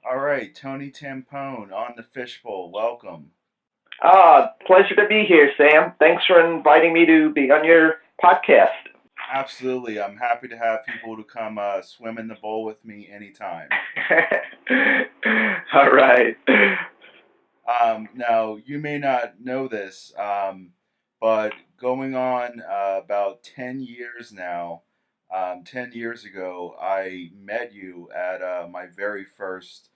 All right, Tony Timpone on the Fishbowl. Welcome. Pleasure to be here, Sam. Thanks for inviting me to be on your podcast. Absolutely. I'm happy to have people to come swim in the bowl with me anytime. All right. Now, you may not know this, but going on about 10 years now, 10 years ago, I met you at my very first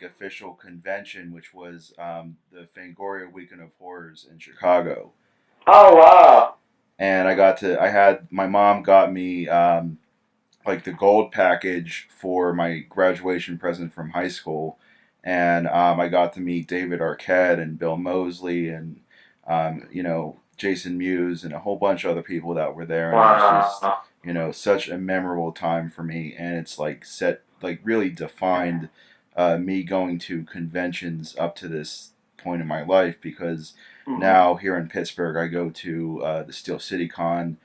official convention, which was the Fangoria Weekend of Horrors in Chicago. Oh, wow. And I had my mom got me the gold package for my graduation present from high school, and I got to meet David Arquette and Bill Moseley and Jason Mewes and a whole bunch of other people that were there, and it was just Wow. such a memorable time for me, and it's really defined me going to conventions up to this point in my life because Hmm. now here in Pittsburgh I go to the Steel City Con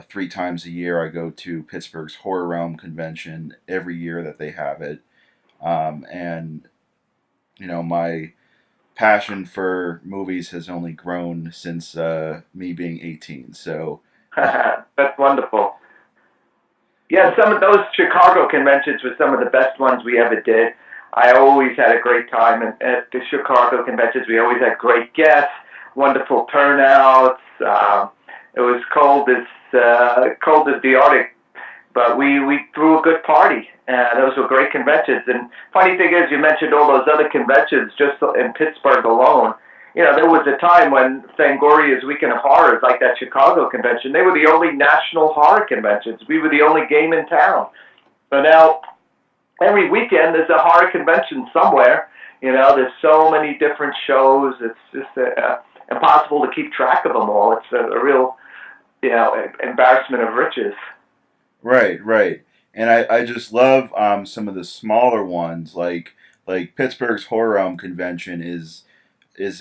3 times a year. I go to Pittsburgh's Horror Realm convention every year that they have it. And, my passion for movies has only grown since me being 18. So, That's wonderful. Yeah, some of those Chicago conventions were some of the best ones we ever did. I always had a great time at the Chicago conventions. We always had great guests, wonderful turnouts. It was cold as the Arctic, but we threw a good party. Those were great conventions. And funny thing is, you mentioned all those other conventions just in Pittsburgh alone. You know, there was a time when Fangoria's Weekend of Horrors, like that Chicago convention, they were the only national horror conventions. We were the only game in town. But now, every weekend there's a horror convention somewhere. You know, there's so many different shows. It's just impossible to keep track of them all. It's a real, embarrassment of riches. right, right. And I just love some of the smaller ones, like Pittsburgh's Horror Realm convention is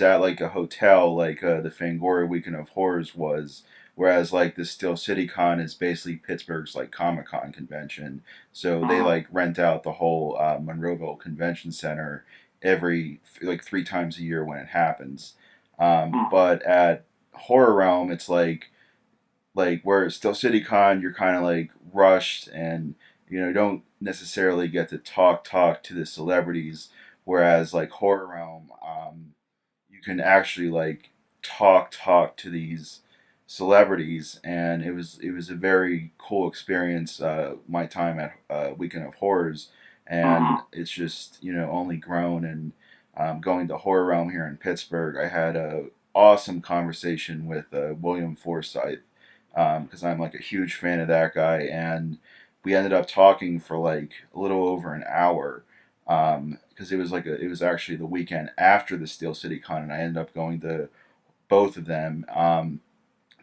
at like a hotel, like the Fangoria Weekend of Horrors was. Whereas the Steel City Con is basically Pittsburgh's Comic Con convention, so they Mm-hmm. rent out the whole Monroeville Convention Center every 3 times a year when it happens. But at Horror Realm, it's where Steel City Con, you're kind of rushed, and don't necessarily get to talk to the celebrities. Whereas Horror Realm, you can actually talk to these celebrities, and it was a very cool experience. My time at Weekend of Horrors, and Mm-hmm. it's just only grown. And going to Horror Realm here in Pittsburgh, I had a awesome conversation with William Forsythe because I'm a huge fan of that guy, and we ended up talking for a little over an hour because it was actually the weekend after the Steel City Con, and I ended up going to both of them.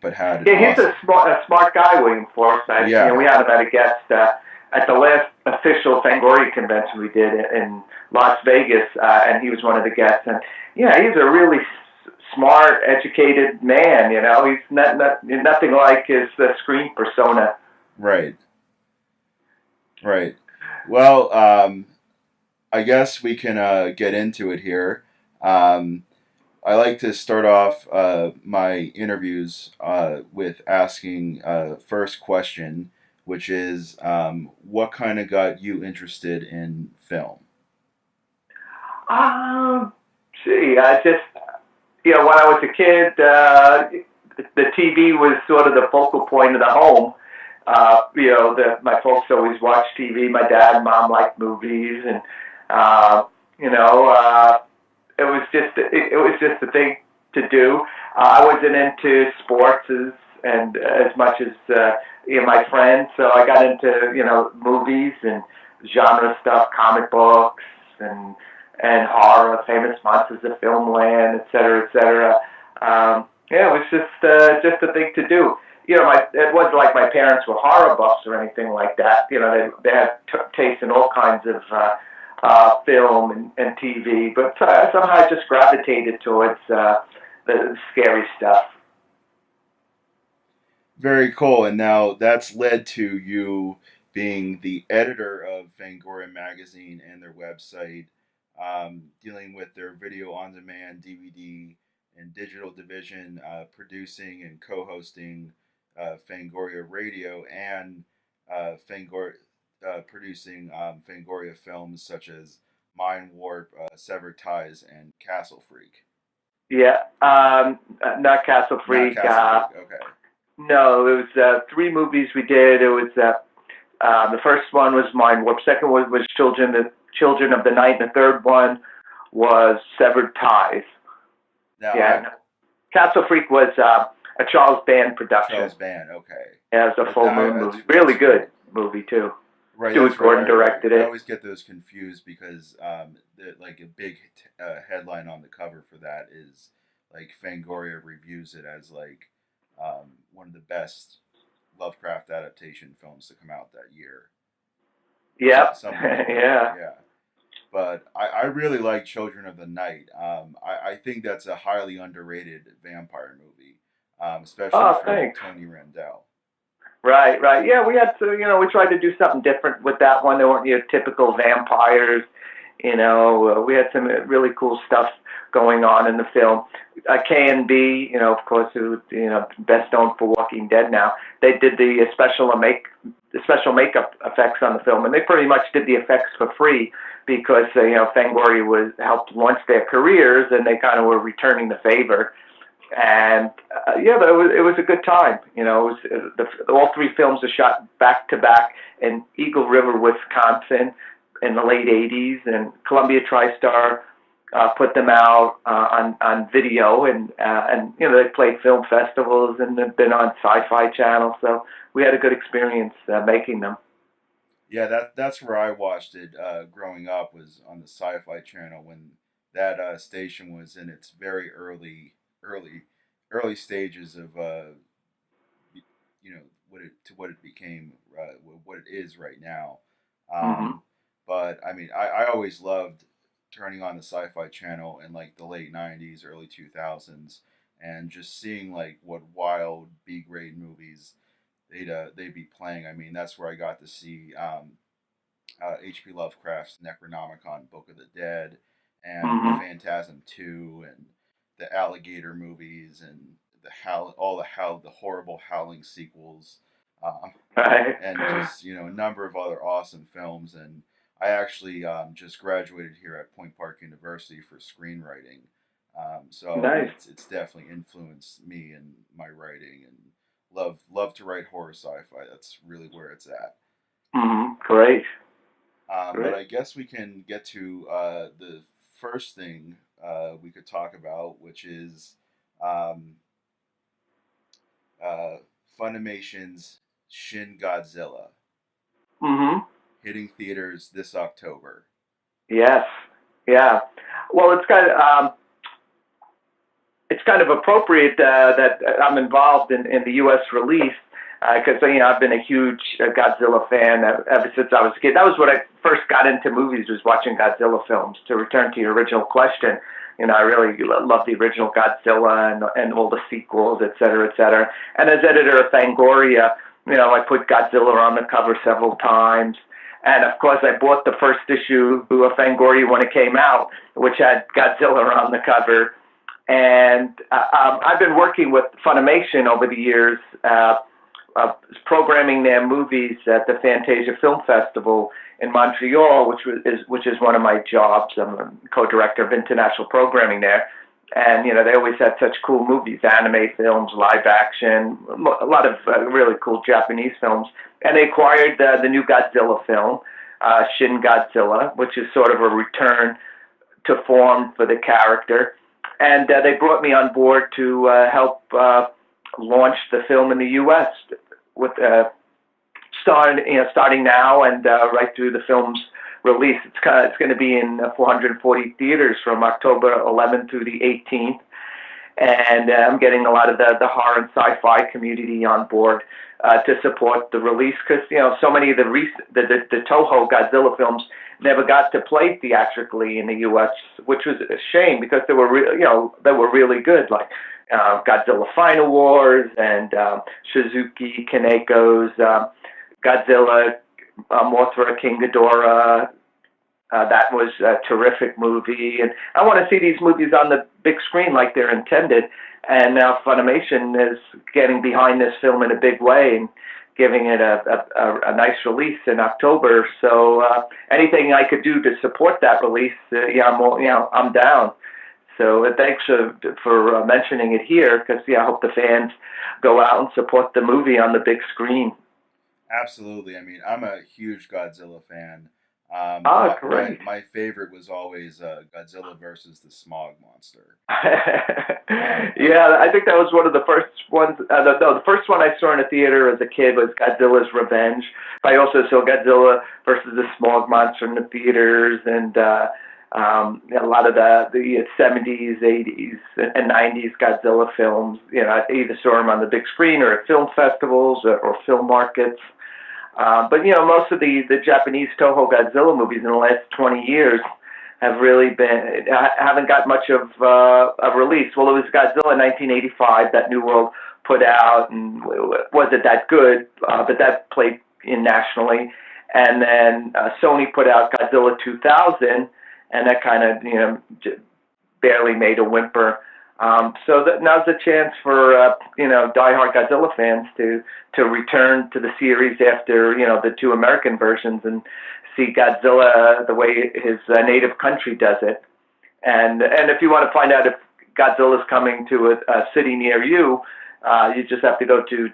But had an Yeah, he's awesome, a smart guy, William Forsythe. You know, yeah, we had him at a guest at the last official Fangoria convention we did in Las Vegas, and he was one of the guests. And yeah, he's a really smart, educated man. You know, he's nothing like his screen persona. right, right. Well, I guess we can get into it here. Um, I like to start off my interviews with asking first question, which is what kind of got you interested in film? Um, Gee, I just when I was a kid, the TV was sort of the focal point of the home. My folks always watched TV. My dad and mom liked movies, and uh, you know, uh, it was just a thing to do. I wasn't into sports as much as my friends, so I got into movies and genre stuff, comic books, and horror, famous monsters of filmland, et cetera, et cetera. Yeah, it was just a thing to do. It wasn't like my parents were horror buffs or anything like that. You know, they had taste in all kinds of film and TV, but somehow I just gravitated towards the scary stuff. Very cool. And now that's led to you being the editor of Fangoria magazine and their website. dealing with their video on demand, DVD, and digital division, producing and co hosting Fangoria Radio, and Fangoria, producing Fangoria films such as Mind Warp, Severed Ties, and Castle Freak. Yeah, not Castle Not Freak. Castle Freak, okay. No, it was three movies we did. It was the first one was Mind Warp. Second one was Children of the Night. And the third one was Severed Ties. Now, Yeah, Castle Freak was a Charles Band production. Charles Band, okay. Yeah, it was a full moon movie. Really good movie too. Right, Stuart Gordon directed it. I always get those confused because like a big headline on the cover for that is like Fangoria reviews it as like one of the best Lovecraft adaptation films to come out that year. Yep. Something like yeah. Yeah. But I really like Children of the Night. I think that's a highly underrated vampire movie, especially from Tony Randall. Right, right. Yeah, we had to, we tried to do something different with that one. There weren't your typical vampires. We had some really cool stuff going on in the film. K&B, of course, who best known for Walking Dead now. They did the special makeup effects on the film, and they pretty much did the effects for free because Fangoria helped launch their careers, and they kind of were returning the favor. And it was a good time. All three films are shot back to back in Eagle River, Wisconsin, in the late '80s, and Columbia TriStar put them out on video, and they played film festivals and they've been on Sci-Fi Channel. So we had a good experience making them. Yeah, that's where I watched it growing up, was on the Sci-Fi Channel when that station was in its very early early stages of what it became, what it is right now. Mm-hmm. But I mean, I always loved turning on the Sci-Fi Channel in like the late '90s, early 2000s, and just seeing like what wild B grade movies they'd be playing. I mean, that's where I got to see H.P. Lovecraft's Necronomicon, Book of the Dead, and Mm-hmm. Phantasm 2, and the Alligator movies, and the horrible Howling sequels, Right. and just a number of other awesome films. And I actually just graduated here at Point Park University for screenwriting, so Nice. it's definitely influenced me in my writing, and love to write horror sci-fi. That's really where it's at. Mm-hmm. Great. But Great. I guess we can get to the first thing we could talk about, which is um, uh, Funimation's Shin Godzilla, Mm-hmm. hitting theaters this October. Yes. Yeah. Well, it's kind of appropriate that I'm involved in the U.S. release because I've been a huge Godzilla fan ever since I was a kid. That was what I first got into movies, was watching Godzilla films. To return to your original question, I really love the original Godzilla and all the sequels, et cetera, et cetera. And as editor of Fangoria, I put Godzilla on the cover several times. And of course, I bought the first issue of Fangoria when it came out, which had Godzilla on the cover. And I've been working with Funimation over the years, programming their movies at the Fantasia Film Festival in Montreal, which is one of my jobs. I'm a co-director of international programming there. And, they always had such cool movies, anime films, live action, a lot of really cool Japanese films. And they acquired the new Godzilla film, Shin Godzilla, which is sort of a return to form for the character. And they brought me on board to help launch the film in the U.S. with starting now and right through the film's release. It's going to be in 440 theaters from October 11th through the 18th, and I'm getting a lot of the horror and sci-fi community on board to support the release, because so many of the Toho Godzilla films never got to play theatrically in the U.S., which was a shame because they were they were really good, like Godzilla Final Wars and Shizuki Kaneko's Godzilla, Mothra King Ghidorah, That was a terrific movie, and I want to see these movies on the big screen like they're intended. And now Funimation is getting behind this film in a big way and giving it a nice release in October. So anything I could do to support that release, I'm down. So thanks for mentioning it here, because I hope the fans go out and support the movie on the big screen. Absolutely. I mean, I'm a huge Godzilla fan. Ah, great. My favorite was always Godzilla versus the Smog Monster. I Yeah, I think that was one of the first ones. The first one I saw in a theater as a kid was Godzilla's Revenge. I also saw Godzilla versus the Smog Monster in the theaters, and a lot of the 70s, 80s, and 90s Godzilla films. I either saw them on the big screen or at film festivals or film markets. But most of the Japanese Toho Godzilla movies in the last 20 years have really been haven't got much of a release. Well, it was Godzilla 1985 that New World put out, and wasn't that good, but that played in nationally. And then Sony put out Godzilla 2000, and that kind of barely made a whimper. So now's a chance for diehard Godzilla fans to return to the series after the two American versions and see Godzilla the way his native country does it. And if you want to find out if Godzilla is coming to a city near you, you just have to go to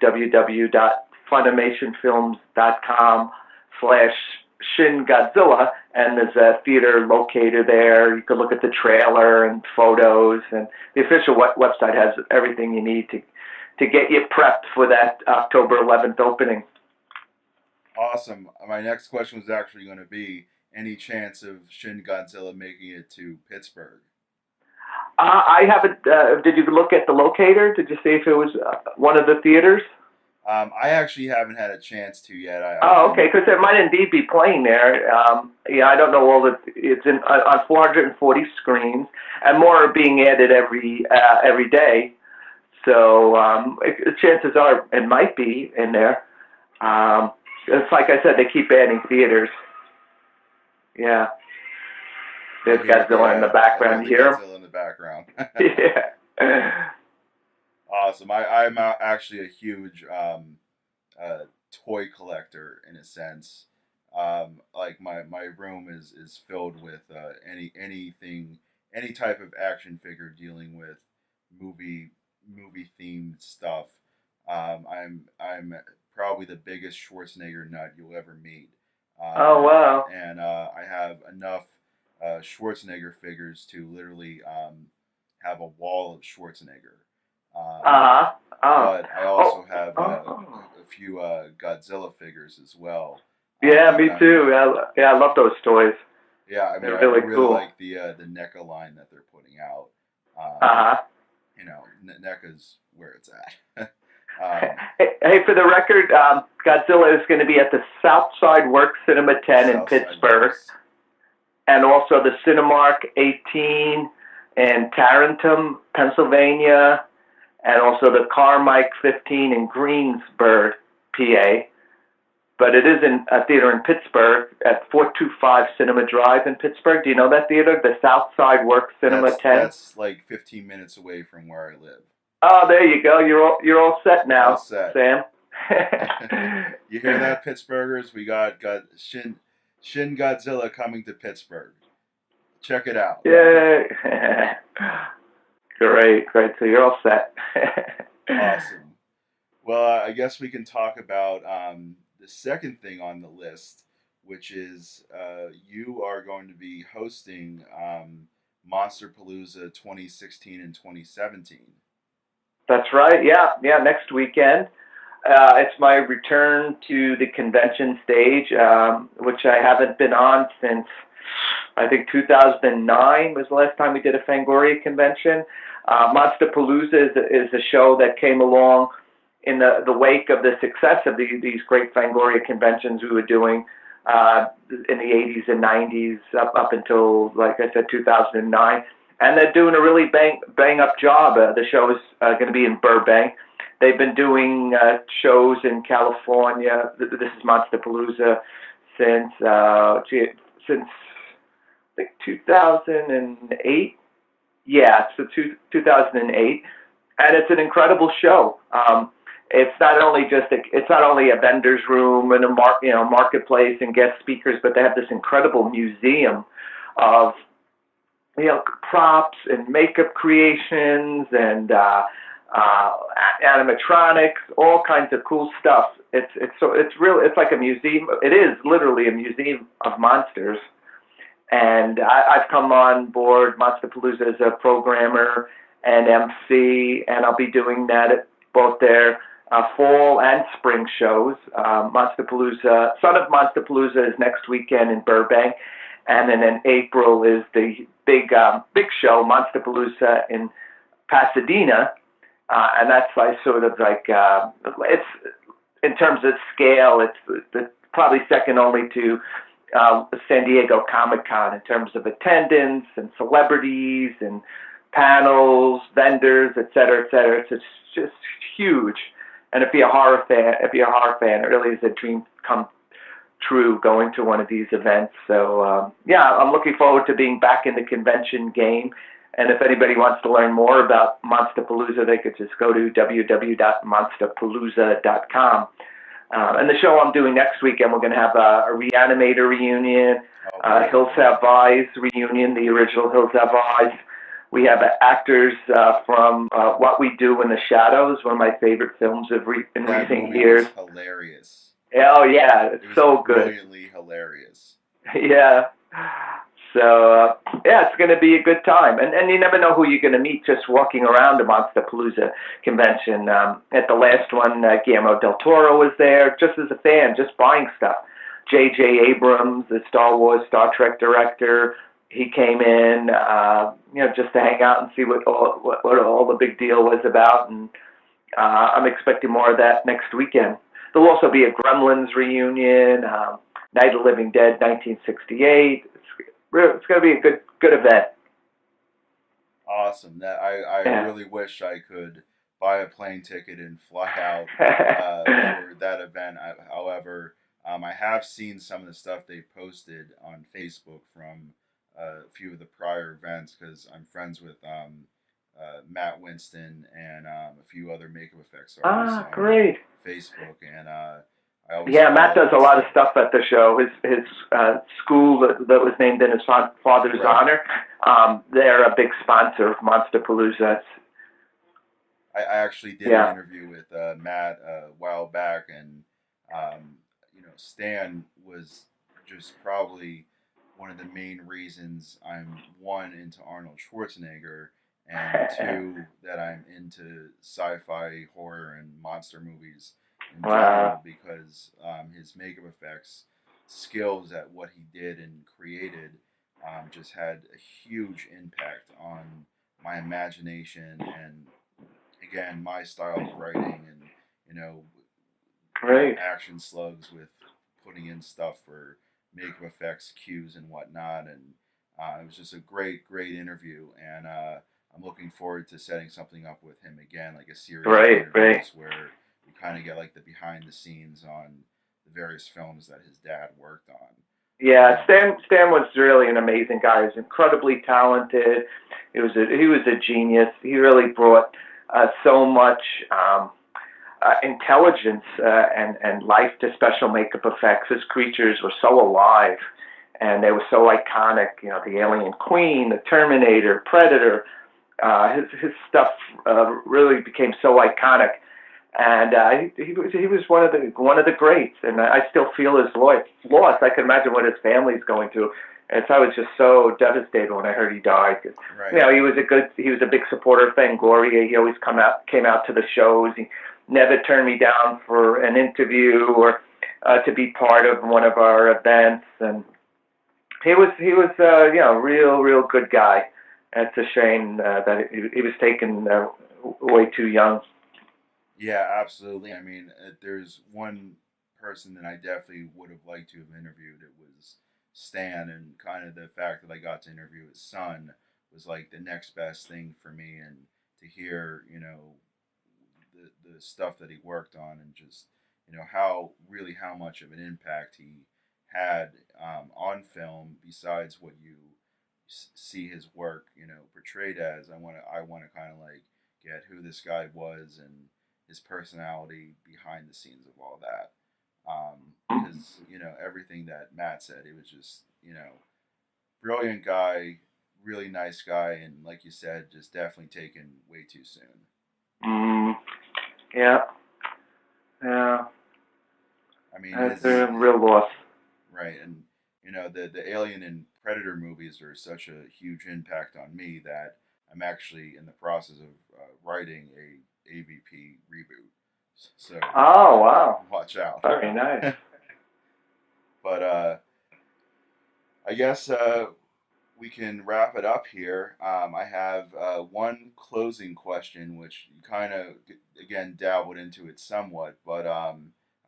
www.funimationfilms.com/Shin Godzilla, and there's a theater locator there. You can look at the trailer and photos, and the official website has everything you need to get you prepped for that October 11th opening. Awesome. My next question was actually going to be any chance of Shin Godzilla making it to Pittsburgh? I haven't. Did you look at the locator? Did you see if it was one of the theaters? I actually haven't had a chance to yet. I've Oh, okay, been because it might indeed be playing there. I don't know all the. It's on 440 screens, and more are being added every day. So chances are it might be in there. It's like I said, they keep adding theaters. Yeah, I there's hear Godzilla in the I hear background. the You hear Godzilla in the background. him? Yeah. Awesome. I'm actually a huge uh, toy collector in a sense. Like my room is filled with any type of action figure dealing with movie movie themed stuff. I'm probably the biggest Schwarzenegger nut you'll ever meet. Oh wow. And I have enough Schwarzenegger figures to literally have a wall of Schwarzenegger. Um, Uh huh. Oh. but I Oh. also have Oh. a few Godzilla figures as well. Yeah, me And too. Yeah, I love those toys. yeah, I mean, They're I really really cool. like the NECA line that they're putting out. Uh Um, huh. NECA's where it's at. um, Hey, for the record, Godzilla is going to be at the Southside Works Cinema 10 in Southside Pittsburgh, Works. and also the Cinemark 18 in Tarentum, Pennsylvania, and also the Carmike 15 in Greensburg, PA. But it is in a theater in Pittsburgh at 425 Cinema Drive in Pittsburgh. Do you know that theater? The Southside Works Cinema 10. That's like 15 minutes away from where I live. Oh, there you go. You're all set All now, set. Sam. You hear that, Pittsburghers? We got Shin Godzilla coming to Pittsburgh. Check it out. Yay! Great, great. So you're all set. Awesome. Well, I guess we can talk about the second thing on the list, which is you are going to be hosting Monster Palooza 2016 and 2017. That's right. Yeah, yeah. Next weekend, it's my return to the convention stage, which I haven't been on since I think 2009 was the last time we did a Fangoria convention. Monster Palooza is a show that came along in the wake of the success of these great Fangoria conventions we were doing in the 80s and 90s up until, like I said, 2009. And they're doing a really bang up job. The show is going to be in Burbank. They've been doing shows in California. This is Monster Palooza since think 2008. Yeah, so 2008, and it's an incredible show. It's not only a vendor's room and a marketplace and guest speakers, but they have this incredible museum of props and makeup creations and animatronics, all kinds of cool stuff. It's like a museum. It is literally a museum of monsters, and I've come on board Monsterpalooza as a programmer and MC, and I'll be doing that at both their fall and spring shows. Son of Monsterpalooza is next weekend in Burbank, and then in April is the big show, Monsterpalooza in Pasadena, and that's like sort of like it's in terms of scale, it's probably second only to San Diego Comic Con in terms of attendance and celebrities and panels, vendors, et cetera, et cetera. It's just huge. And if you're a horror fan, it really is a dream come true going to one of these events. So yeah, I'm looking forward to being back in the convention game. And if anybody wants to learn more about Monsterpalooza, they could just go to www.monsterpalooza.com. And the show I'm doing next weekend, we're going to have a Reanimator reunion, Oh, really? Hills Have Eyes reunion, the original Hills Have Eyes. We have actors from What We Do in the Shadows, one of my favorite films in That recent movie was years. hilarious. Oh yeah, it's It was so good. brilliantly hilarious. Yeah. So yeah, it's going to be a good time, and you never know who you're going to meet just walking around the Monsterpalooza convention. At the last one, Guillermo del Toro was there, just as a fan, just buying stuff. J.J. Abrams, the Star Wars, Star Trek director, he came in, just to hang out and see what all the big deal was about, and I'm expecting more of that next weekend. There'll also be a Gremlins reunion, Night of the Living Dead, 1968. It's going to be a good event. Awesome. That I Yeah. really wish I could buy a plane ticket and fly out for that event. However, I have seen some of the stuff they posted on Facebook from a few of the prior events because I'm friends with Matt Winston and a few other makeup effects artists Ah, on great. Facebook, and I always Yeah, Matt follow does a that lot of stuff. stuff at the show. His school that was named in his father's Right. honor. They're a big sponsor of Monsterpalooza. I actually did an Yeah. interview with Matt a while back, and Stan was just probably one of the main reasons I'm one into Arnold Schwarzenegger, and two that I'm into sci-fi, horror, and monster movies in Wow. general because his makeup effects skills at what he did and created just had a huge impact on my imagination and again my style of writing and you know Great. action slugs with putting in stuff for makeup effects cues and whatnot and it was just a great interview and I'm looking forward to setting something up with him again like a series of Great. Great. interviews where we kind of get like the behind the scenes on the various films that his dad worked on Yeah, um, Stan was really an amazing guy. He was incredibly talented. He was a genius. He really brought so much intelligence and life to special makeup effects. His creatures were so alive, and they were so iconic. You know, the Alien Queen, the Terminator, Predator. His stuff really became so iconic, and he was one of the greats. And I still feel his loss. I can imagine what his family's going through. And so I was just so devastated when I heard he died. You right know, he was a big supporter of Fangoria. He always came out to the shows. He never turned me down for an interview or to be part of one of our events. And he was real good guy. It's a shame that he was taken way too young. yeah absolutely I mean there's one person that I definitely would have liked to have interviewed it was Stan and kind of the fact that I got to interview his son was like the next best thing for me and to hear the stuff that he worked on and just how really how much of an impact he had on film besides what you see his work, portrayed as. I want to kind of like get who this guy was and his personality behind the scenes of all that. Because everything that Matt said, it was just brilliant guy, really nice guy, and like you said, just definitely taken way too soon. Mm, yeah, yeah. I mean, That's a real loss. right, and the Alien and Predator movies are such a huge impact on me that I'm actually in the process of writing a AVP reboot. So Oh, wow. watch out. Very nice. But I guess we can wrap it up here. I have one closing question, which you kind of again dabbled into it somewhat, but I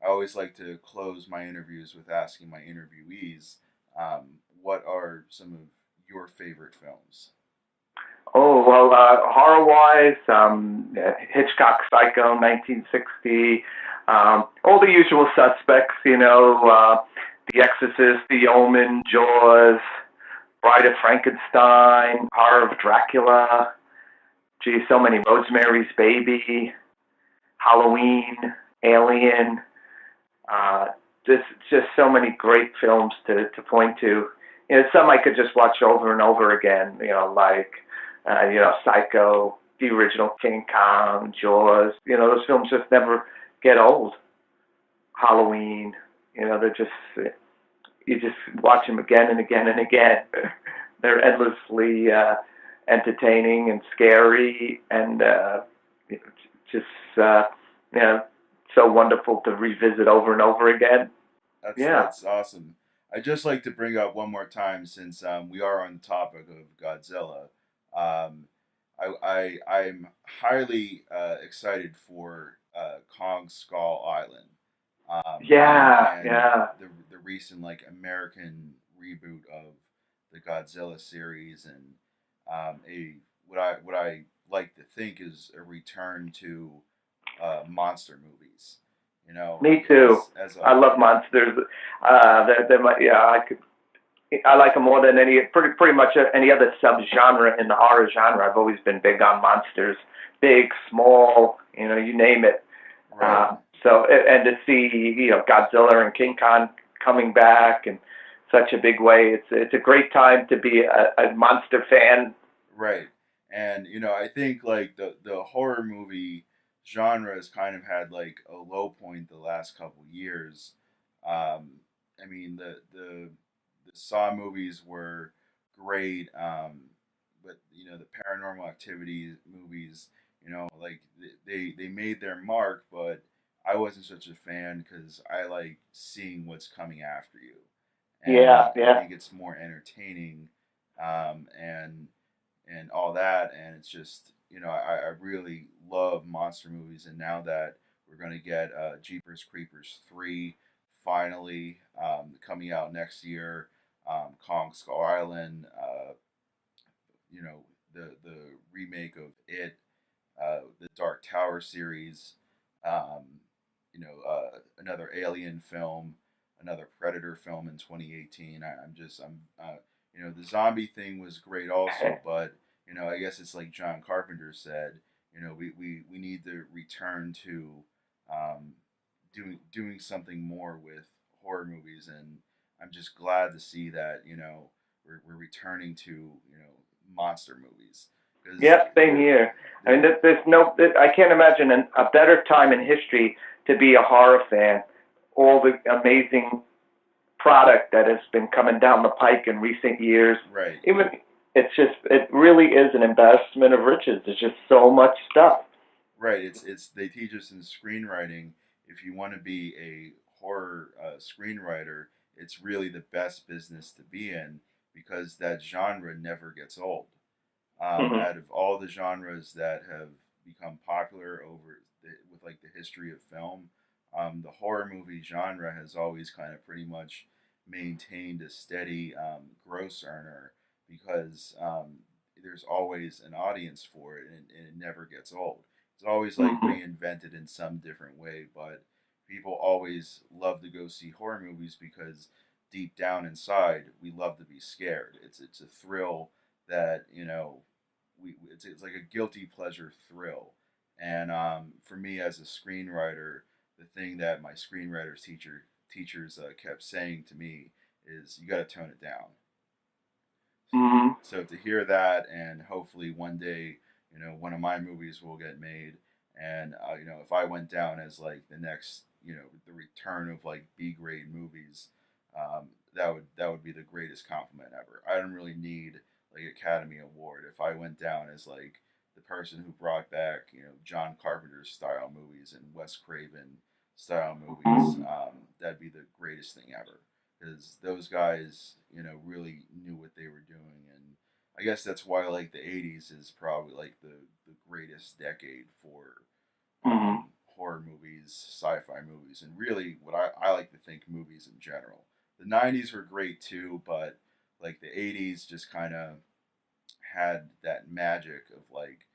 always like to close my interviews with asking my interviewees, what are some of your favorite films? Oh, well, horror-wise, Hitchcock Psycho, 1960, all the usual suspects, The Exorcist, The Omen, Jaws, Bride of Frankenstein, Horror of Dracula, gee, so many, Rosemary's Baby, Halloween, Alien, uh, just so many great films to point to. Some I could just watch over and over again. Like Psycho, the original King Kong, Jaws. Those films just never get old. Halloween. They're just you just watch them again and again and again. They're endlessly entertaining and scary, and just you know, so wonderful to revisit over and over again. That's Yeah. that's awesome. I just like to bring up one more time since we are on the topic of Godzilla. Um, I'm highly excited for Kong Skull Island, Yeah, and yeah. the recent like American reboot of the Godzilla series, and a what I like to think is a return to monster movies. Me Like too. as I a love monsters. Yeah, I like them more than pretty much any other subgenre in the horror genre. I've always been big on monsters, big, small, you name it. right, And to see Godzilla and King Kong coming back in such a big way, it's a great time to be a monster fan. right, and I think like the horror movie genre has kind of had like a low point the last couple years. Um, I mean the Saw movies were great, but the Paranormal Activity movies, like they made their mark, but I wasn't such a fan because I like seeing what's coming after you, and Yeah, I yeah. think it's more entertaining, and all that, and it's just I really love monster movies, and now that we're gonna get Jeepers Creepers 3 finally coming out next year, Kong Skull Island, you know the remake of It, the Dark Tower series, another Alien film, another Predator film in 2018. The zombie thing was great also, but I guess it's like John Carpenter said. We need to return to um, doing something more with horror movies, and I'm just glad to see that we're returning to monster movies because Yeah, same they're here. I mean, they're I can't imagine a better time in history to be a horror fan. All the amazing product that has been coming down the pike in recent years. right. Even it really is an investment of riches. There's just so much stuff. Right. It's they teach us in screenwriting, if you want to be a horror screenwriter, it's really the best business to be in because that genre never gets old. Hmm. Out of all the genres that have become popular with like the history of film, the horror movie genre has always kind of pretty much maintained a steady gross earner because there's always an audience for it, and it never gets old. It's always like Hmm. reinvented in some different way, but people always love to go see horror movies because deep down inside, we love to be scared. It's a thrill that it's like a guilty pleasure thrill. And for me as a screenwriter, the thing that my screenwriters teachers kept saying to me is you got to tone it down. Mm-hmm. So to hear that, and hopefully one day, one of my movies will get made, and if I went down as like the next, the return of like B grade movies, that would be the greatest compliment ever. I don't really need like Academy Award if I went down as like the person who brought back, John Carpenter's style movies and Wes Craven style movies. That'd be the greatest thing ever because those guys, really knew what they were doing, and I guess that's why like the '80s is probably like the greatest decade for Mm-hmm. horror movies, sci-fi movies, and really what I like to think movies in general. The '90s were great too, but like the '80s just kind of had that magic of like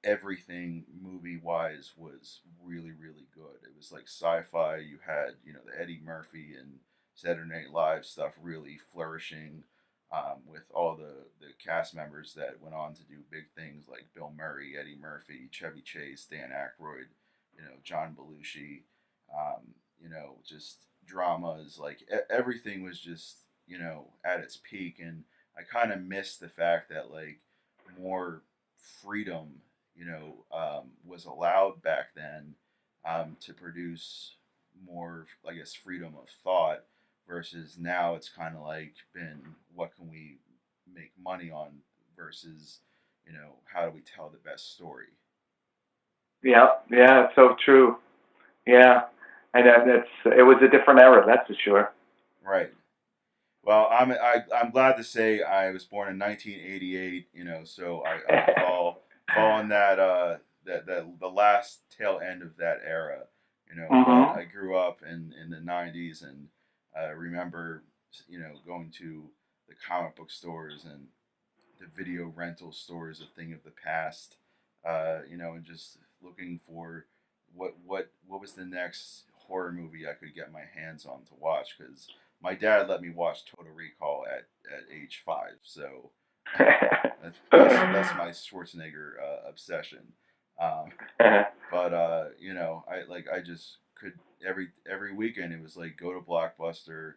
everything movie wise was really really good. It was like sci-fi. You had the Eddie Murphy and Saturday Night Live stuff really flourishing, with all the cast members that went on to do big things like Bill Murray, Eddie Murphy, Chevy Chase, Dan Aykroyd, John Belushi. Just dramas like everything was just at its peak, and I kind of missed the fact that like more freedom was allowed back then, to produce more, I guess, freedom of thought versus now it's kind of like been what can we make money on versus how do we tell the best story. Yeah, yeah, it's so true. Yeah, and it was a different era, that's for sure. Right. Well, I'm glad to say I was born in 1988. So I fall in that the last tail end of that era. But Mm-hmm. I grew up in the '90s, and I remember going to the comic book stores and the video rental stores, a thing of the past. And just looking for what was the next horror movie I could get my hands on to watch because my dad let me watch Total Recall at age 5, so that's my Schwarzenegger obsession. Um, but I just could every weekend it was like go to Blockbuster.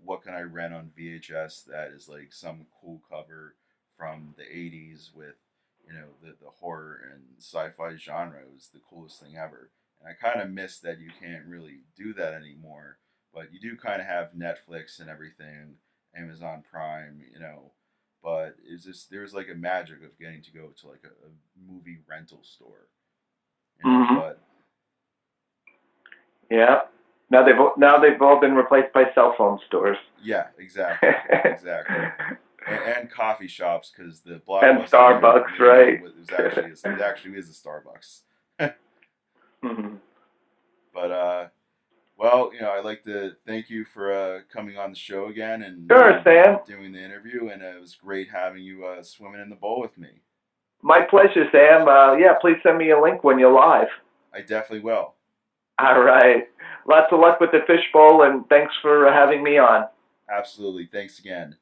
What can I rent on VHS that is like some cool cover from the '80s with the horror and sci-fi genre. It was the coolest thing ever, and I kind of miss that you can't really do that anymore. But you do kind of have Netflix and everything, Amazon Prime, but it's just there's like a magic of getting to go to like a movie rental store, Mm-hmm. but Yeah. Now they've all been replaced by cell phone stores. yeah, exactly, and coffee shops because the And Blockbuster Starbucks, near me right? it actually is a Starbucks. Mm-hmm. But well, I'd like to thank you for coming on the show again and Sure, Sam. doing the interview, and it was great having you swimming in the bowl with me. My pleasure, Sam. Yeah, please send me a link when you're live. I definitely will. All right. Lots of luck with the fishbowl, and thanks for having me on. Absolutely. Thanks again.